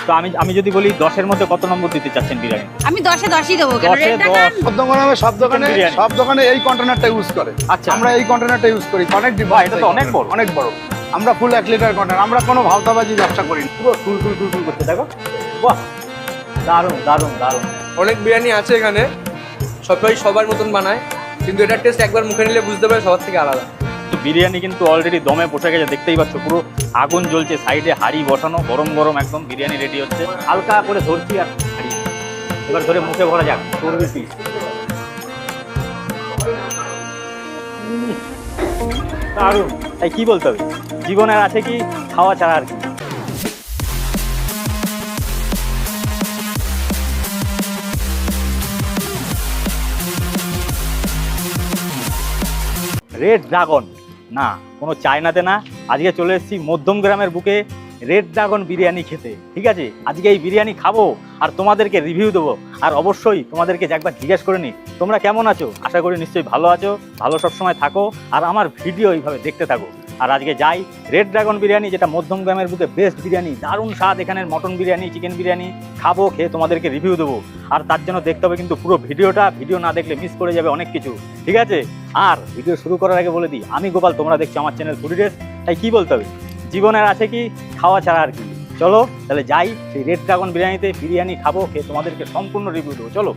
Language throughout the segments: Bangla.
তো আমি যদি বলি 10-এর মধ্যে কত নম্বর দিতে চাচ্ছেন বিরিয়ানি? আমি 10-এ 10ই দেবো। কেন 10-এ রেড ড্রাগন 10। মধ্যমগ্রামে সব দোকানে এই কন্টেনারটা ইউজ করে। আচ্ছা। আমরা এই কন্টেনারটা ইউজ করি, অনেক বাহ, এটা তো অনেক বড়। অনেক বড়। আমরা ফুল 1 লিটার কন্টেনার, আমরা কোনো ভাওতাবাজি ব্যবসা করি না। পুরো টুল করতে দেখো। বাহ, দারুণ দারুণ দারুণ। অনেক বিরিয়ানি আছে এখানে, সবাই সবার মতন বানায়, কিন্তু এটার টেস্ট একবার মুখে নিলে বুঝতে পারে সবার থেকে আলাদা। তো বিরিয়ানি কিন্তু অলরেডি দমে বসে গেছে, দেখতেই পাচ্ছ পুরো আগুন জ্বলছে, সাইডে হাঁড়ি বসানো, গরম গরম একদম বিরিয়ানি রেডি হচ্ছে। হালকা করে ধরছি আর হাঁড়ি এবার ধরে মুখে ভরা যাক চর্বি পিস। দারুণ। তাই কি বলতে হবে, জীবনের আছে কি খাওয়া ছাড়া আর কি। রেড ড্রাগন না, কোনো চায়নাতে না, আজকে চলে এসেছি মধ্যমগ্রামের বুকে রেড ড্রাগন বিরিয়ানি খেতে। ঠিক আছে, আজকে এই বিরিয়ানি খাবো আর তোমাদেরকে রিভিউ দেবো। আর অবশ্যই তোমাদেরকে একবার জিজ্ঞেস করে নি তোমরা কেমন আছো। আশা করি নিশ্চয়ই ভালো আছো, ভালো সবসময় থাকো আর আমার ভিডিও এইভাবে দেখতে থাকো। আর আজকে যাই রেড ড্রাগন বিরিয়ানি, যেটা মধ্যমগ্রামের বুকে বেস্ট বিরিয়ানি, দারুণ স্বাদ এখানের মটন বিরিয়ানি, চিকেন বিরিয়ানি খাবো, খেয়ে তোমাদেরকে রিভিউ দেবো। আর তার জন্য দেখতে হবে কিন্তু পুরো ভিডিওটা, ভিডিও না দেখলে মিস করে যাবে অনেক কিছু। ঠিক আছে, আর ভিডিও শুরু করার আগে বলে দিই, আমি গোপাল, তোমরা দেখছো আমার চ্যানেল ফুডি ডেস। তাই কি বলতে হবে, জীবনের আছে কি খাওয়া ছাড়া আর কি। চলো তাহলে যাই সেই রেড ড্রাগন বিরিয়ানিতে, বিরিয়ানি খাবো, খেয়ে তোমাদেরকে সম্পূর্ণ রিভিউ দেবো। চলো।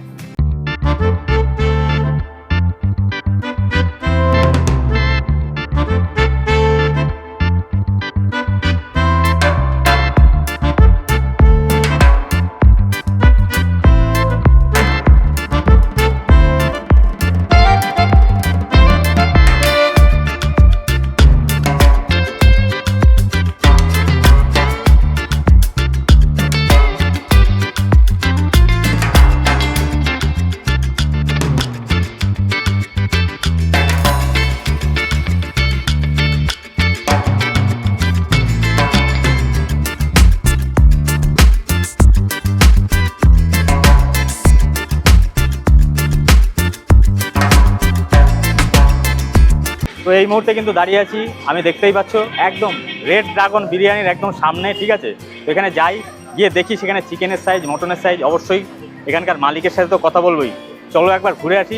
তো এই মুহূর্তে কিন্তু দাঁড়িয়ে আছি, আমি দেখতেই পাচ্ছ একদম রেড ড্রাগন বিরিয়ানির একদম সামনে। ঠিক আছে, তো এখানে যাই, গিয়ে দেখি সেখানে চিকেনের সাইজ, মটনের সাইজ, অবশ্যই এখানকার মালিকের সাথে তো কথা বলবোই। চলো একবার ঘুরে আসি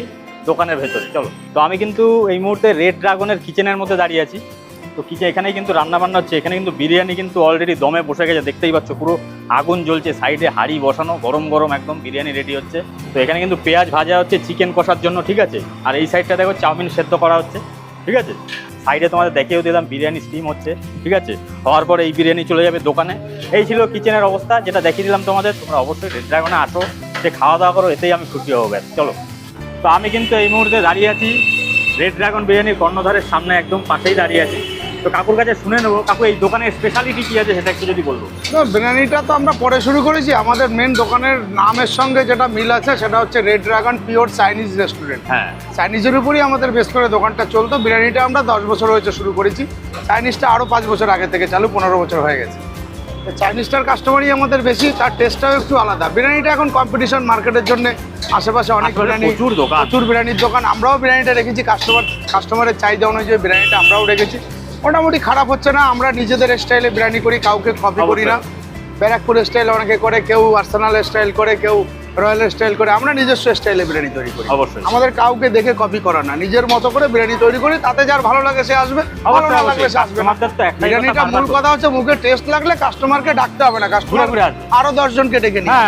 দোকানের ভেতরে, চলো। তো আমি কিন্তু এই মুহূর্তে রেড ড্রাগনের কিচেনের মধ্যে দাঁড়িয়ে আছি। তো কিচেন, এখানেই কিন্তু রান্নাবান্না হচ্ছে। এখানে কিন্তু বিরিয়ানি কিন্তু অলরেডি দমে বসে গেছে, দেখতেই পাচ্ছ পুরো আগুন জ্বলছে, সাইডে হাঁড়ি বসানো, গরম গরম একদম বিরিয়ানি রেডি হচ্ছে। তো এখানে কিন্তু পেঁয়াজ ভাজা হচ্ছে চিকেন কষার জন্য। ঠিক আছে, আর এই সাইডটা দেখো চাউমিন সেদ্ধ করা হচ্ছে। ঠিক আছে, সাইডে তোমাদের দেখিয়েও দিলাম বিরিয়ানি স্টিম হচ্ছে। ঠিক আছে, হওয়ার পরে এই বিরিয়ানি চলে যাবে দোকানে। এই ছিল কিচেনের অবস্থা, যেটা দেখিয়ে দিলাম তোমাদের। তোমরা অবশ্যই রেড ড্রাগনে আসো, সে খাওয়া দাওয়া করো, এতেই আমি খুশি হবো। ব্যাস চলো। তো আমি কিন্তু এই মুহূর্তে দাঁড়িয়ে আছি রেড ড্রাগন বিরিয়ানির কর্ণধারের সামনে, একদম পাশেই দাঁড়িয়ে আছি। তো কাকুর কাছে শুনে নেবো, কাকু এই দোকানের স্পেশালিটি কী আছে সেটা একটু যদি বলবো। না, বিরিয়ানিটা তো আমরা পরে শুরু করেছি। আমাদের মেন দোকানের নামের সঙ্গে যেটা মিল আছে সেটা হচ্ছে red dragon pure Chinese restaurant. হ্যাঁ, চাইনিজের উপরই আমাদের বেশ করে দোকানটা চলতো। বিরিয়ানিটা আমরা 10 বছর হয়েছে শুরু করেছি, চাইনিজটা আরও 5 বছর আগে থেকে চালু, 15 বছর হয়ে গেছে। চাইনিজটার কাস্টমারই আমাদের বেশি, তার টেস্টটাও একটু আলাদা। বিরিয়ানিটা এখন কম্পিটিশন মার্কেটের জন্য আশেপাশে অনেক বিরিয়ানি, প্রচুর বিরিয়ানির দোকান। আমরাও বিরিয়ানিটা রেখেছি, কাস্টমারের চাহিদা অনুযায়ী বিরিয়ানিটা আমরাও রেখেছি। মোটামুটি খারাপ হচ্ছে না। আমরা নিজেদের স্টাইলে বিরিয়ানি করি, কাউকে কপি করি না। ব্যারাকপুর স্টাইল অনেকে করে, কেউ আর্সেনাল স্টাইল করে, কেউ রয়্যাল স্টাইল করে। আমরা নিজস্ব স্টাইলে বিরিয়ানি তৈরি করি। অবশ্যই আমাদের কাউকে দেখে কপি করা না, নিজের মতো করে বিরিয়ানি তৈরি করি। তাতে যার ভালো লাগে সে আসবে, ভালো না লাগলে সে আসবে না। বিরিয়ানিটা মূল কথা হচ্ছে মুখে টেস্ট লাগলে কাস্টমারকে ডাকতে হবে না, কাস্টমার আরো 10 জনকে ডেকে নিয়ে।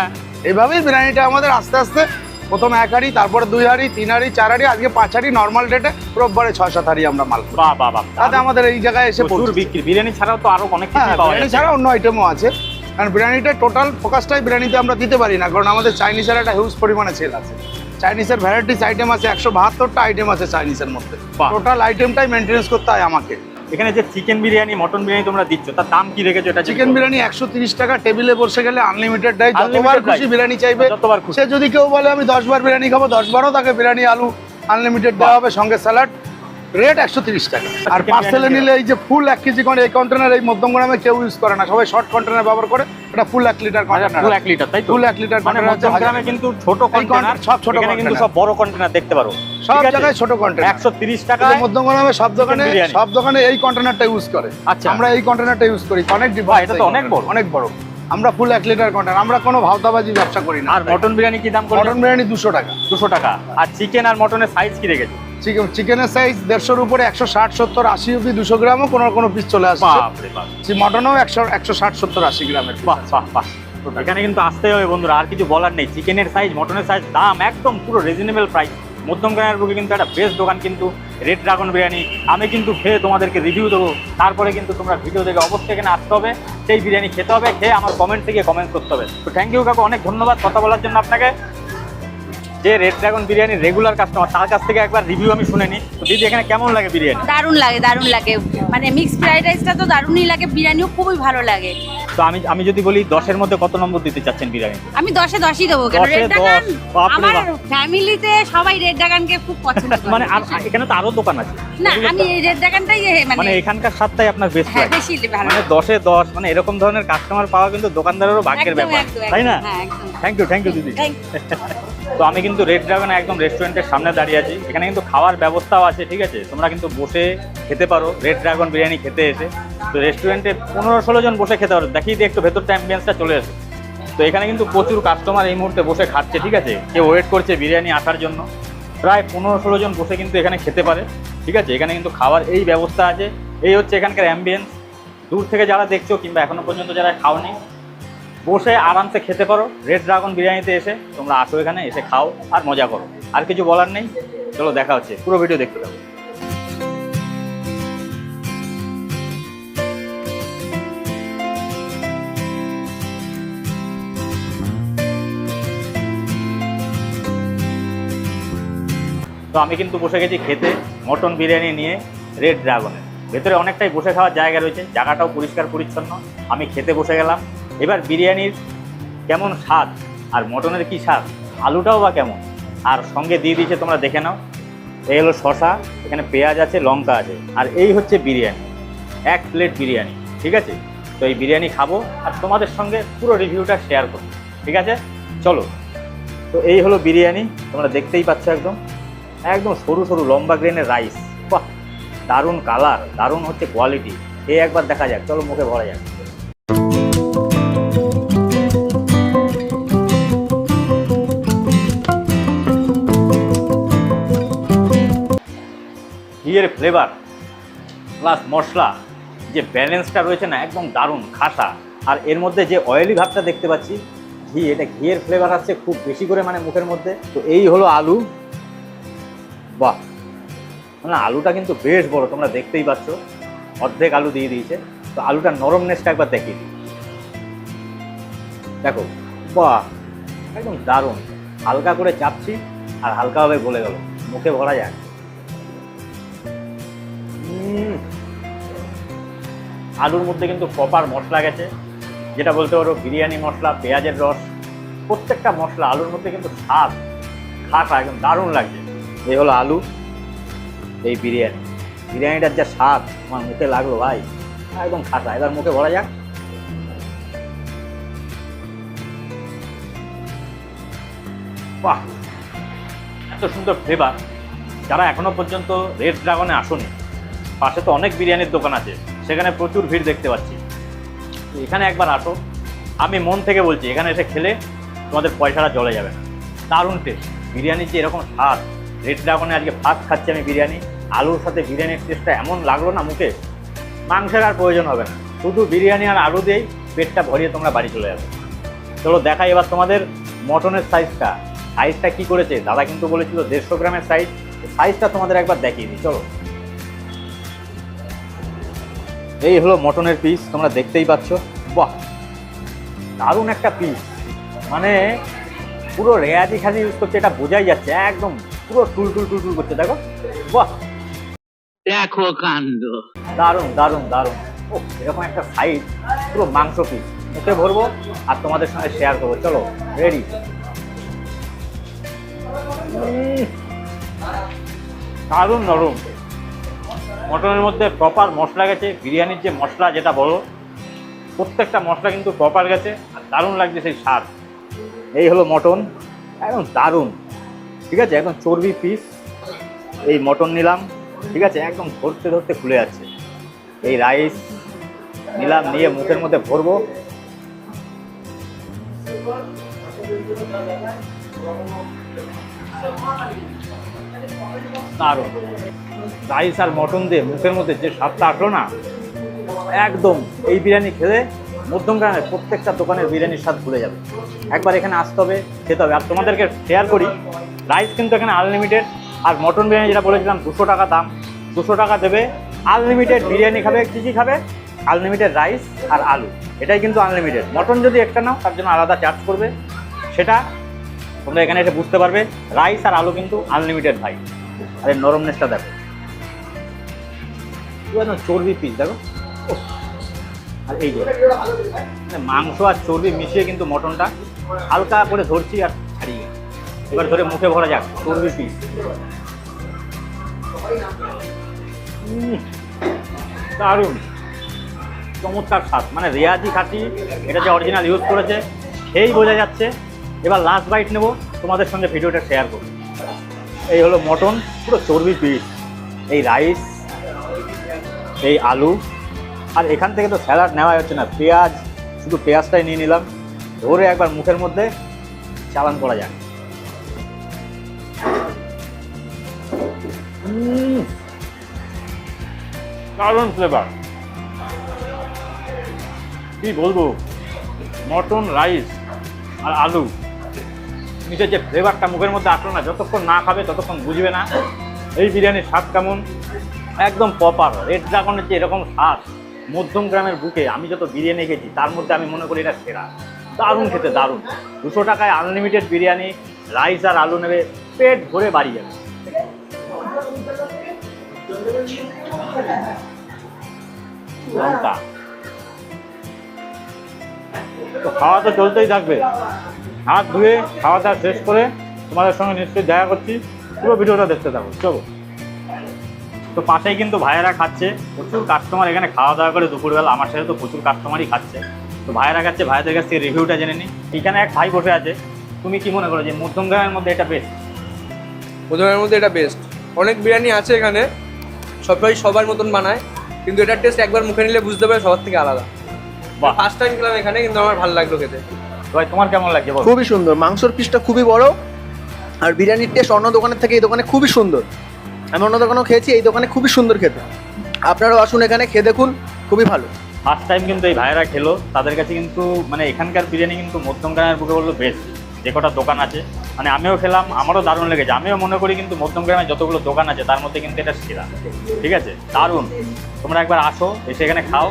এইভাবেই বিরিয়ানিটা আমাদের আস্তে আস্তে, প্রথম 1 হাঁড়ি, তারপরে 2 হাঁড়ি, 3 হাঁড়ি, 4 হাঁড়ি, আজকে 5 হাঁড়ি, নর্মাল রেটে রোববারে 6-7 হাঁড়ি আমরা মাল করি। বাহ বাহ বাহ, তাতে আমাদের এই জায়গায় এসে প্রচুর বিক্রি। বিরিয়ানি ছাড়াও তো আরো অনেক কিছু পাওয়া যায়। বিরিয়ানি ছাড়া অন্য আইটেমও আছে, কারণ বিরিয়ানিটা টোটাল ফোকাসটাই বিরিয়ানিতে আমরা দিতে পারি না, কারণ আমাদের চাইনিজের একটা হিউজ পরিমাণে সেল আছে। চাইনিজের ভ্যারাইটিস আইটেম আছে, 172টা আইটেম আছে চাইনিজের মধ্যে। টোটাল আইটেমটাই মেনটেনেন্স করতে হয় আমাকে। এখানে যে চিকেন বিরিয়ানি, মটন বিরিয়ানি তোমরা দিচ্ছ, তার দাম কি রেখেছো? এটা চিকেন বিরিয়ানি 130 টাকা, টেবিলে বসে গেলে আনলিমিটেড দেয়, যতবার খুশি বিরিয়ানি চাইবে। সে যদি কেউ বলে আমি 10 বার বিরিয়ানি খাবো, 10 বারও তাকে বিরিয়ানি আলু আনলিমিটেড দেওয়া হবে, সঙ্গে স্যালাড। রেট 130 টাকা। আর পার্সেলে নিলে এই যে ফুল 1 কেজি করে এই কন্টেনার, এই মধ্যমগ্রামে কেউ ইউজ করে না, সবাই শর্ট কন্টেনার ব্যবহার করে। এটা ফুল 1 লিটার কন্টেনার। ফুল 1 লিটার, তাই তো? ফুল 1 লিটার মানে মধ্যমগ্রামে কিন্তু ছোট কন্টেনার, সব ছোট এখানে কিন্তু সব বড় কন্টেনার দেখতে পারো। সব জায়গায় ছোট কন্টেনার 130 টাকা। মধ্যমগ্রামে সব দোকানে এই কন্টেনারটা ইউজ করে। আচ্ছা, আমরা এই কন্টেনারটা ইউজ করি, অনেক ডিপ। এটা তো অনেক বড়, অনেক বড়। আমরা ফুল 1 লিটার কন্টেনার, আমরা কোনো ভাওতাবাজি ব্যবসা করি না। আর মটন বিরিয়ানি কি দাম মটন বিরিয়ানি 200 টাকা। 200 টাকা। আর চিকেন আর মটনের সাইজ কি রেখেছে? চিকেনের সাইজ 150-র উপরে, 160, 70, 80 অব্দি 200 গ্রামও কোনো পিস চলে আসছে। বাপরে বাপ। মটনও 160, 70, 80 গ্রামের। বাহ বাহ বাহ। এখানে কিন্তু আসতেই হবে বন্ধুরা, আর কিছু বলার নেই। চিকেনের সাইজ, মটনের সাইজ, দাম একদম পুরো রিজনেবল প্রাইস। মধ্যমগ্রামের বুকে কিন্তু একটা বেস্ট দোকান কিন্তু রেড ড্রাগন বিরিয়ানি। আমি কিন্তু খেয়ে তোমাদেরকে রিভিউ দেবো, তারপরে কিন্তু তোমরা ভিডিও দেখে অবশ্যই এখানে আসতে হবে, সেই বিরিয়ানি খেতে হবে, খেয়ে আমার কমেন্ট থেকে কমেন্ট করতে হবে। তো থ্যাংক ইউ কাকু, অনেক ধন্যবাদ কথা বলার জন্য আপনাকে। যে রেড ড্রাগন বিরিয়ানির রেগুলার কাস্টমার, তার কাছ থেকে একবার রিভিউ আমি শুনে নিই। তো দিদি, এখানে কেমন লাগে বিরিয়ানি? দারুণ লাগে, দারুণ লাগে। মানে মিক্স ফ্রাইড রাইসটা তো দারুণই লাগে, বিরিয়ানিও খুবই ভালো লাগে। তো আমি যদি বলি 10-এর মধ্যে কত নম্বর দিতে চাচ্ছেন বিরিয়ানি? আমি 10-এ 10ই দেবো। কেন 10-এ রেড ড্রাগন 10, বাপরে আমার বাপ। ফ্যামিলিতে সবাই রেড ড্রাগনকে খুব পছন্দ করে। মানে আর এখানে তো আরো দোকান আছে না, আমি এই রেড ড্রাগনটাই মানে মানে এখানকার স্বাদটাই আপনার বেস্ট হ্যাঁ লাগে। বেশি ভালো মানে 10-এ 10, মানে এরকম ধরনের কাস্টমার পাওয়া কিন্তু দোকানদারেরও ভাগ্যের একদম, ব্যাপার, একদম, তাই না? হ্যাঁ একদম। থ্যাংক ইউ দিদি। Thank তো আমি কিন্তু রেড ড্রাগন একদম রেস্টুরেন্টের সামনে দাঁড়িয়ে আছি। এখানে কিন্তু খাওয়ার ব্যবস্থাও আছে, ঠিক আছে? তোমরা কিন্তু বসে খেতে পারো রেড ড্রাগন বিরিয়ানি খেতে এসে। তো রেস্টুরেন্টে 15-16 জন বসে খেতে পারো। দেখিয়ে দিয়ে একটু ভেতরটা অ্যাম্বিয়েন্সটা চলে আসে। তো এখানে কিন্তু প্রচুর কাস্টমার এই মুহূর্তে বসে খাচ্ছে, ঠিক আছে? কেউ ওয়েট করছে বিরিয়ানি আসার জন্য। প্রায় 15-16 জন বসে কিন্তু এখানে খেতে পারে, ঠিক আছে? এখানে কিন্তু খাওয়ার এই ব্যবস্থা আছে। এই হচ্ছে এখানকার অ্যাম্বিয়েন্স। দূর থেকে যারা দেখছো কিংবা এখনো পর্যন্ত যারা খাওনি, বসে আরামসে খেতে পারো রেড ড্রাগন বিরিয়ানিতে এসে। তোমরা আসো এখানে, এসে খাও আর মজা করো। আর কিছু বলার নেই, চলো দেখা হচ্ছে, পুরো ভিডিও দেখতে থাকো। তো আমি কিন্তু বসে গেছি খেতে মটন বিরিয়ানি নিয়ে রেড ড্রাগনের। ভেতরে অনেকটাই বসে খাওয়ার জায়গা রয়েছে, জায়গাটাও পরিষ্কার পরিচ্ছন্ন। আমি খেতে বসে গেলাম। এবার বিরিয়ানির কেমন স্বাদ আর মটনের কি স্বাদ, আলুটাও বা কেমন, আর সঙ্গে দিয়ে দিয়েছে তোমরা দেখে নাও। এই হলো শসা, এখানে পেঁয়াজ আছে, লঙ্কা আছে, আর এই হচ্ছে বিরিয়ানি, 1 প্লেট বিরিয়ানি, ঠিক আছে? তো এই বিরিয়ানি খাবো আর তোমাদের সঙ্গে পুরো রিভিউটা শেয়ার করবো, ঠিক আছে? চলো। তো এই হলো বিরিয়ানি, তোমরা দেখতেই পাচ্ছ, একদম একদম সরু সরু লম্বা গ্রেনের রাইস। বাহ, দারুণ কালার, দারুণ হচ্ছে কোয়ালিটি। এই একবার দেখা যাক, চলো মুখে ভরা যাক। ঘিয়ের ফ্লেভার প্লাস মশলা, যে ব্যালেন্সটা রয়েছে না, একদম দারুণ খাসা। আর এর মধ্যে যে অয়েলি ভাবটা দেখতে পাচ্ছি, ঘি, এটা ঘিয়ের ফ্লেভার আসছে খুব বেশি করে মানে মুখের মধ্যে। তো এই হলো আলু। বাহ, মানে আলুটা কিন্তু বেশ বড়, তোমরা দেখতেই পাচ্ছ, অর্ধেক আলু দিয়ে দিয়েছে। তো আলুটার নরমনেসটা একবার দেখিয়ে দিই, দেখো। বাহ, একদম দারুণ। হালকা করে চাপছি আর হালকাভাবে গলে গেল, মুখে ভরা যায়। আলুর মধ্যে কিন্তু প্রপার মশলা গেছে, যেটা বলতে পারো বিরিয়ানি মশলা, পেঁয়াজের রস, প্রত্যেকটা মশলা আলুর মধ্যে কিন্তু স্বাদ খাসা, একদম দারুণ লাগছে। এই হলো আলু, এই বিরিয়ানিটার যা স্বাদ আমার মুখে লাগলো ভাই, একদম খাসা। এবার মুখে ভরা যাক। বাহ, এত সুন্দর ফ্লেভার। যারা এখনো পর্যন্ত রেড ড্রাগনে আসেনি, পাশে তো অনেক বিরিয়ানির দোকান আছে, সেখানে প্রচুর ভিড় দেখতে পাচ্ছি। এখানে একবার আসো, আমি মন থেকে বলছি, এখানে এসে খেলে তোমাদের পয়সাটা জলে যাবে না। দারুণ টেস্ট বিরিয়ানির, যে এরকম স্বাদ। রেড ড্রাগনে আজকে ফার্স্ট খাচ্ছি আমি বিরিয়ানি, আলুর সাথে বিরিয়ানির টেস্টটা এমন লাগলো না মুখে, মাংসের আর প্রয়োজন হবে না, শুধু বিরিয়ানি আর আলু দিয়েই পেটটা ভরিয়ে তোমরা বাড়ি চলে যাবে। চলো দেখাই এবার তোমাদের মটনের সাইজটা কি করেছে। দাদা কিন্তু বলেছিল 150 গ্রামের সাইজটা তোমাদের একবার দেখিয়ে দিই, চলো। এই হলো মটনের পিস, তোমরা দেখতেই পাচ্ছ। বাহ, দারুণ একটা পিস, মানে পুরো রেয়াজি খাসি ইউজ করছে, এটা বোঝাই যাচ্ছে, একদম পুরো টুল টুল টুল টুল করছে, দেখো। বাহ, দেখো কাণ্ড, দারুণ দারুণ দারুণ। ও, এরকম একটা সাইজ, পুরো মাংস পিস মুখে ভরবো আর তোমাদের সঙ্গে শেয়ার করবো। চলো, রেডি। দারুণ নরম, মটনের মধ্যে প্রপার মশলা গেছে, বিরিয়ানির যে মশলা যেটা বলো, প্রত্যেকটা মশলা কিন্তু প্রপার গেছে আর দারুণ লাগছে সেই স্বাদ। এই হলো মটন, একদম দারুণ, ঠিক আছে? একদম চর্বি পিস। এই মটন নিলাম, ঠিক আছে? একদম ধরতে ধরতে খুলে যাচ্ছে। এই রাইস নিলাম, নিয়ে মুখের মধ্যে ভরবো। দারুণ রাইস আর মটন দিয়ে মুখের মধ্যে যে স্বাদটা আসলো না, একদম এই বিরিয়ানি খেলে মধ্যমগ্রামের প্রত্যেকটা দোকানের বিরিয়ানির স্বাদ ভুলে যাবে। একবার এখানে আসতে হবে, খেতে হবে। আর তোমাদেরকে শেয়ার করি, রাইস কিন্তু এখানে আনলিমিটেড, আর মটন বিরিয়ানি যেটা বলেছিলাম 200 টাকা দাম, 200 টাকা দেবে, আনলিমিটেড বিরিয়ানি খাবে। কী কী খাবে? আনলিমিটেড রাইস আর আলু, এটাই কিন্তু আনলিমিটেড। মটন যদি একটা নাও তার জন্য আলাদা চার্জ করবে, সেটা তোমরা এখানে এসে বুঝতে পারবে। রাইস আর আলু কিন্তু আনলিমিটেড ভাই। আর এর নরমনেসটা দেখো, চর্বি পিস দেখো। আর এই যে মাংস আর চর্বি মিশিয়ে কিন্তু মটনটা হালকা করে ধরছি আর ছাড়িয়ে, এবার ধরে মুখে ভরা যাক চর্বি পিস। দারুণ চমৎকার স্বাদ, মানে রেয়াজি খাঁটি, এটা যে অরিজিনাল ইউজ করেছে সেই বোঝা যাচ্ছে। এবার লাস্ট বাইট নেবো, তোমাদের সঙ্গে ভিডিওটা শেয়ার করব। এই হলো মটন, পুরো চর্বি পিস, এই রাইস, এই আলু, আর এখান থেকে তো স্যালাড নেওয়া হচ্ছে না, পেঁয়াজ, শুধু পেঁয়াজটাই নিয়ে নিলাম। ধরে একবার মুখের মধ্যে চালান করা যায়। দারুণ ফ্লেভার, কি বলবো। মটন, রাইস আর আলু নিচে যে ফ্লেভারটা মুখের মধ্যে আসলো না, যতক্ষণ না খাবে ততক্ষণ বুঝবে না এই বিরিয়ানির স্বাদ কেমন। একদম প্রপার রেড ড্রাগনের যে এরকম স্বাদ মধ্যমগ্রামের বুকে আমি যত বিরিয়ানি খেয়েছি তার মধ্যে আমি মনে করি এটা সেরা। দারুণ খেতে, দারুণ। 200 টাকায় আনলিমিটেড বিরিয়ানি, রাইস আর আলু নেবে, পেট ভরে বাড়ি যাবে। লঙ্কা তো খাওয়া তো চলতেই থাকবে। হাত ধুয়ে খাওয়া দাওয়া শেষ করে তোমাদের সঙ্গে নিশ্চয়ই দেখা করছি, পুরো ভিডিওটা দেখতে থাকো। চলো, তো পাশেই কিন্তু ভাইয়েরা খাচ্ছে, প্রচুর কাস্টমার এখানে খাওয়া দাওয়া করে দুপুরবেলা। আমার সাথে তো প্রচুর কাস্টমারই খাচ্ছে, তো ভাইয়েরা খাচ্ছে, ভাইদের কাছ থেকে রিভিউটা জেনে নিই। এখানে এক ভাই বসে আছে, তুমি কি মনে করো যে মধ্যমগ্রামের মধ্যে এটা বেস্ট? মধ্যমগ্রামের মধ্যে এটা বেস্ট। অনেক বিরিয়ানি আছে এখানে, সবাই সবার মতন বানায়, কিন্তু এটার টেস্ট একবার মুখে নিলে বুঝতে পারে সবার থেকে আলাদা। বাহ, ফার্স্ট টাইম খেলাম এখানে, কিন্তু আমার ভালো লাগলো খেতে। ভাই তোমার কেমন লাগছে বলো? খুবই সুন্দর, মাংসর পিসটা খুবই বড়, আর বিরিয়ানির টেস্ট অন্য দোকানের থেকে এই দোকানে খুবই সুন্দর। আমি অন্য দোকানেও খেয়েছি, এই দোকানে খুবই সুন্দর খেতে। আপনারাও আসুন এখানে, খেয়ে দেখুন, খুবই ভালো। ফার্স্ট টাইম কিন্তু এই ভাইয়েরা খেলো, তাদের কাছে কিন্তু মানে এখানকার বিরিয়ানি কিন্তু মধ্যমগ্রামের বুকে বললো বেস্ট। যে কটা দোকান আছে, মানে আমিও খেলাম, আমারও দারুণ লেগেছে। আমিও মনে করি কিন্তু মধ্যমগ্রামে যতগুলো দোকান আছে তার মধ্যে কিন্তু এটা সেরা। ঠিক আছে, দারুণ। তোমরা একবার আসো, এসে এখানে খাও,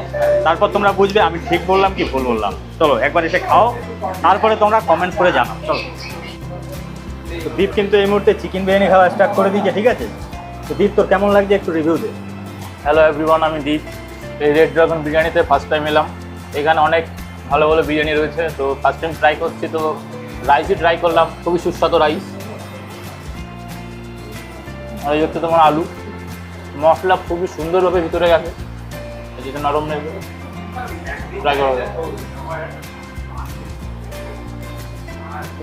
তারপর তোমরা বুঝবে আমি ঠিক বললাম কি ভুল বললাম। চলো একবার এসে খাও, তারপরে তোমরা কমেন্টস করে জানাও। চলো, তো দীপ কিন্তু এই মুহূর্তে চিকেন বিরিয়ানি খাওয়া স্টার্ট করে দিয়েছে। ঠিক আছে, তো দীপ তোর কেমন লাগছে একটু রিভিউ দে। হ্যালো এভরিওয়ান, আমি দীপ। এই রেড ড্রাগন বিরিয়ানিতে ফার্স্ট টাইম এলাম। এখানে অনেক ভালো ভালো বিরিয়ানি রয়েছে, তো ফার্স্ট টাইম ট্রাই করছি। তো রাইসই ট্রাই করলাম, খুবই সুস্বাদু রাইস। আর এই হচ্ছে তোমার আলু, মশলা খুবই সুন্দরভাবে ভিতরে গেছে, যেটা নরম নেই। ট্রাই করা যায়।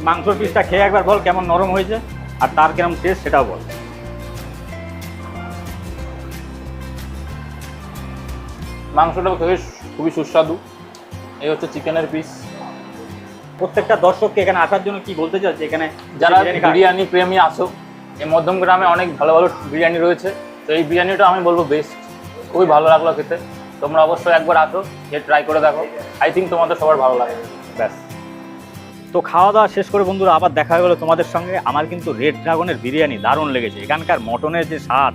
মাংসর পিসটা খেয়ে একবার বল কেমন নরম হয়েছে আর তার কেমন টেস্ট সেটাও বল। মাংসটা খুবই সুস্বাদু। এই হচ্ছে চিকেনের পিস। প্রত্যেকটা দর্শককে এখানে আসার জন্য কি বলতে চাচ্ছি, এখানে যারা বিরিয়ানি প্রেমী আসো, এই মধ্যমগ্রামে অনেক ভালো ভালো বিরিয়ানি রয়েছে, তো এই বিরিয়ানিটা আমি বলবো বেস্ট। খুবই ভালো লাগলো খেতে। তোমরা অবশ্যই একবার আসো, এ ট্রাই করে দেখো। আই থিঙ্ক তোমাদের সবার ভালো লাগবে। ব্যাস, তো খাওয়া দাওয়া শেষ করে বন্ধুরা আবার দেখা হয়ে গেলো তোমাদের সঙ্গে। আমার কিন্তু রেড ড্রাগনের বিরিয়ানি দারুণ লেগেছে। এখানকার মটনের যে স্বাদ,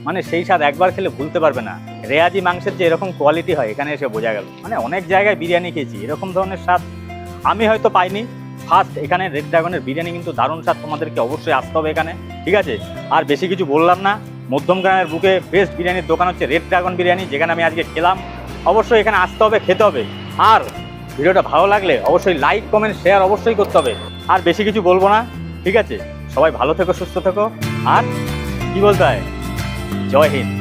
মানে সেই স্বাদ একবার খেলে ভুলতে পারবে না। রেয়াজি মাংসের যে এরকম কোয়ালিটি হয় এখানে এসে বোঝা গেল। মানে অনেক জায়গায় বিরিয়ানি খেয়েছি, এরকম ধরনের স্বাদ আমি হয়তো পাইনি। ফার্স্ট এখানে রেড ড্রাগনের বিরিয়ানি কিন্তু দারুণ স্বাদ, তোমাদেরকে অবশ্যই আসতে হবে এখানে। ঠিক আছে, আর বেশি কিছু বললাম না। মধ্যমগ্রামের বুকে বেস্ট বিরিয়ানির দোকান হচ্ছে রেড ড্রাগন বিরিয়ানি, যেখানে আমি আজকে খেলাম। অবশ্যই এখানে আসতে হবে, খেতে হবে। আর ভিডিওটা ভালো লাগলে অবশ্যই লাইক, কমেন্ট, শেয়ার অবশ্যই করতে হবে। আর বেশি কিছু বলবো না। ঠিক আছে, সবাই ভালো থেকো, সুস্থ থেকো, আর কি বলতে হয়, জয় হিন্দ।